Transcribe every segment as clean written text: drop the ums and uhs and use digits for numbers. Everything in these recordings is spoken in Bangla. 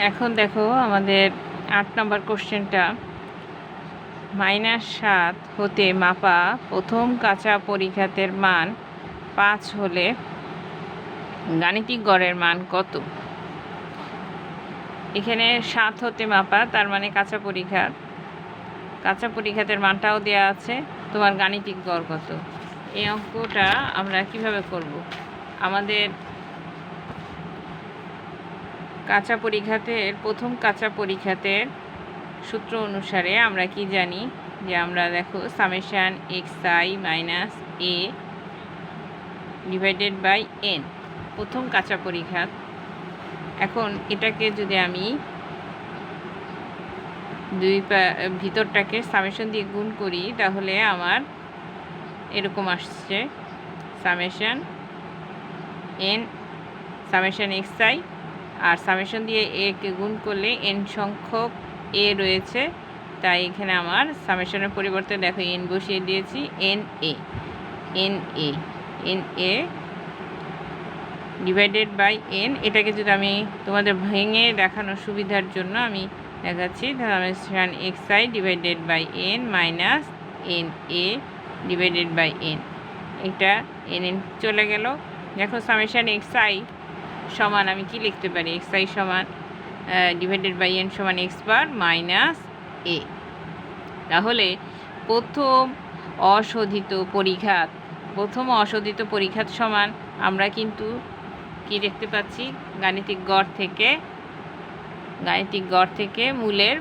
এখন দেখো আমাদের ৮ নম্বর কোশ্চেনটা, -৭ হতে মাপা প্রথম কাঁচা পরিঘাতের মান ৫ হলে গাণিতিক গড়ের মান কত? এখানে ৭ হতে মাপা, তার মানে কাঁচা পরিঘাতের মানটাও দেওয়া আছে, তোমার গাণিতিক গড় কত। এই অঙ্কটা আমরা কিভাবে করব? আমাদের প্রথম কাঁচা পরিঘাতের সূত্র অনুসারে আমরা কি জানি যে আমরা দেখো summation xi minus a divided by n, প্রথম কাঁচা পরিঘাত। এখন এটাকে যদি আমি ভিতরটাকে সামেশন দিয়ে গুণ করি তাহলে আমার এরকম আসছে সামেশান xi, আর সামেশন দিয়ে a কে গুণ করলে n সংখ্যক a রয়েছে, তাই এখানে আমার সামেশনের পরিবর্তে দেখো n বসিয়ে দিয়েছি, na ডিভাইডেড বাই n। এটাকে যদি আমি তোমাদের ভেঙে দেখানোর সুবিধার জন্য আমি দেখাচ্ছি, summation xi divided by n minus na divided by n, এটা n চলে গেল। দেখো সামেশান xi সমান আমি কি লিখতে পারি, xi সমান ডিভাইডেড বাই n সমান x বার মাইনাস a। তাহলে প্রথম অশোধিত পরিঘাত সমান আমরা কিন্তু কি দেখতে পাচ্ছি, গাণিতিক গড় থেকে মূলের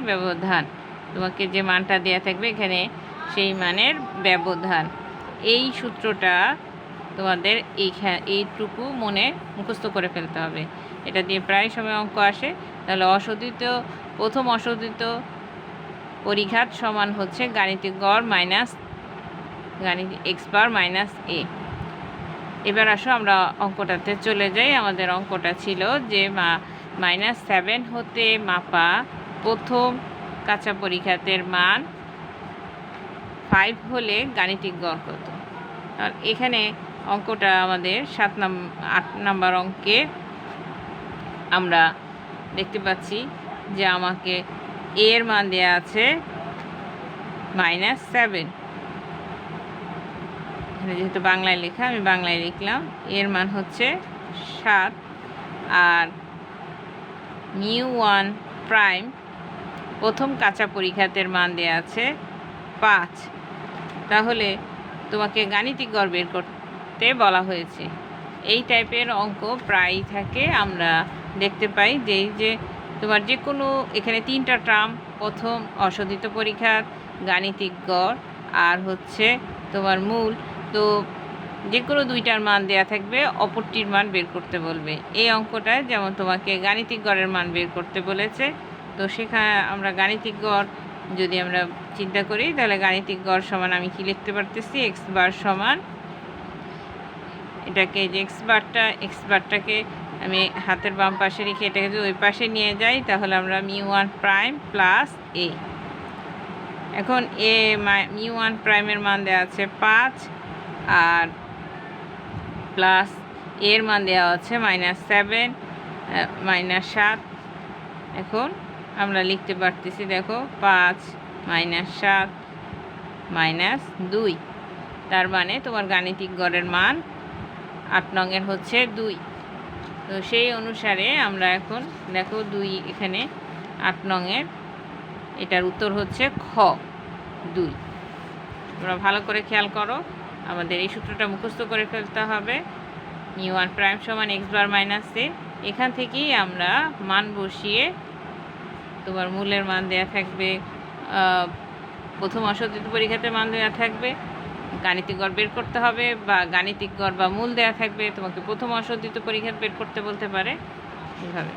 ব্যবধান, তোমাকে যে মানটা দেয়া থাকবে এখানে সেই মানের ব্যবধান। এই সূত্রটা তোমাদের এইটুকু মনে মুখস্থ করে ফেলতে হবে, এটা দিয়ে প্রায় সময় অঙ্ক আসে। তাহলে প্রথম অশোধিত পরিঘাত সমান হচ্ছে গাণিতিক গড় minus x bar minus a। এবার আসো আমরা অঙ্কটাতে চলে যাই। আমাদের অঙ্কটা ছিল যে -7 হতে মাপা প্রথম কাঁচা পরিঘাতের মান 5 হলে গাণিতিক গড় কত। আর এখানে অঙ্কটা আমাদের 8 নম্বর অঙ্কে আমরা দেখতে পাচ্ছি যে আমাকে a এর মান দেওয়া আছে -7, এখানে যেহেতু বাংলায় লেখা আমি বাংলায় লিখলাম, এর মান হচ্ছে 7, আর μ1 প্রাইম প্রথম কাঁচা পরিঘাতের মান দেওয়া আছে 5। তাহলে তোমাকে গাণিতিক গড় বের করতে বলা হয়েছে। এই টাইপের অঙ্ক প্রায়ই থাকে, আমরা দেখতে পাই যে তোমার যে কোনো এখানে 3টা টার্ম, প্রথম অশোধিত পরিঘাত, গাণিতিক গড় আর হচ্ছে তোমার মূল, তো যে কোনো 2টার মান দেয়া থাকবে, অপরটির মান বের করতে বলবে। এই অঙ্কটায় যেমন তোমাকে গাণিতিক গড়ের মান বের করতে বলেছে, তো সেখানে আমরা গাণিতিক গড় যদি আমরা চিন্তা করি তাহলে গাণিতিক গড় সমান আমি কি লিখতে পারতেছি, x বার সমান, এটাকে যে x বারটাকে আমি হাতের বাম পাশে রেখে এটাকে যদি ওই পাশে নিয়ে যাই তাহলে আমরা μ1 প্রাইম প্লাস a। এখন μ1 প্রাইমের মান দেওয়া আছে 5 আর প্লাস এর মান দেওয়া আছে -7 -7। এখন আমরা লিখতে পারতেছি দেখো 5 -7 -2, তার মানে তোমার গাণিতিক গড়ের মান 8 নংয়ের হচ্ছে 2। তো সেই অনুসারে আমরা এখন দেখো 2 এখানে 8 নংয়ের, এটার উত্তর হচ্ছে খ 2। তোমরা ভালো করে খেয়াল করো, আমাদের এই সূত্রটা মুখস্থ করে ফেলতে হবে, μ1 প্রাইম সমান x বার মাইনাস a। এখান থেকেই আমরা মান বসিয়ে তোমার মূলের মান দেয়া থাকবে, প্রথম অশোধিত পরিঘাতের মান দেওয়া থাকবে, গাণিতিক গড় বের করতে হবে, বা গাণিতিক গড় বা মূল দেওয়া থাকবে, তোমাকে প্রথম অশোধিত পরিঘাত বের করতে বলতে পারে এভাবে।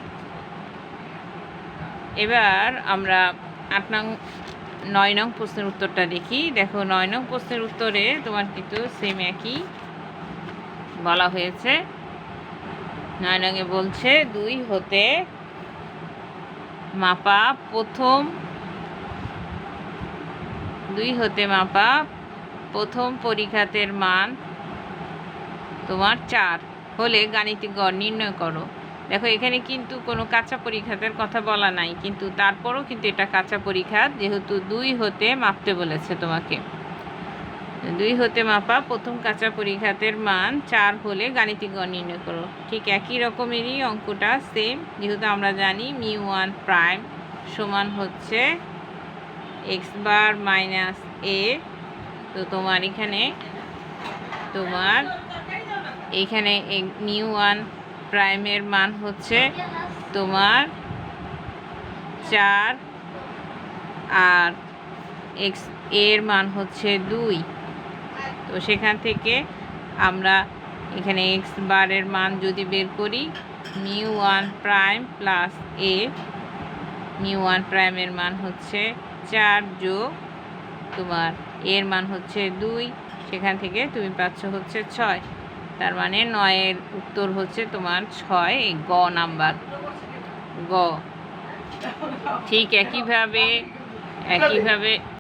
এবার আমরা 9 নং প্রশ্নের উত্তরটা দেখি। দেখো 9 নং প্রশ্নের উত্তরে তোমার কিন্তু সেম একই বলা হয়েছে। 9 নংয়ে বলছে 2 হতে মাপা প্রথম পরিঘাতের মান তোমার 4। হলে গাণিতিক গড় নির্ণয় করো। দেখো এখানে কিন্তু কোনো কাঁচা পরিঘাতের কথা বলা নাই, কিন্তু তারপরও কিন্তু এটা কাঁচা পরিঘাত, যেহেতু 2 হতে মাপতে বলেছে তোমাকে। 2 হতে মাপা প্রথম কাঁচা পরিঘাতের মান 4 হলে গাণিতিক গড় নির্ণয় করো। ঠিক একই রকমেরই অঙ্কটা সেম, যেহেতু আমরা জানি μ1 প্রাইম সমান হচ্ছে x বার মাইনাস a। তো তোমার এখানে μ1 প্রাইমের মান হচ্ছে তোমার 4 আর x এর মান হচ্ছে 2। তো সেখান থেকে আমরা এখানে x বারের মান যদি বের করি, μ1 প্রাইম প্লাস a, μ1 প্রাইমের মান হচ্ছে 4 যোগ তোমার এর মান হচ্ছে 2, সেখান থেকে তুমি পাচ্ছ হচ্ছে 6। তার মানে 9-এর উত্তর হচ্ছে তোমার 6, গ নাম্বার, গ। ঠিক একইভাবে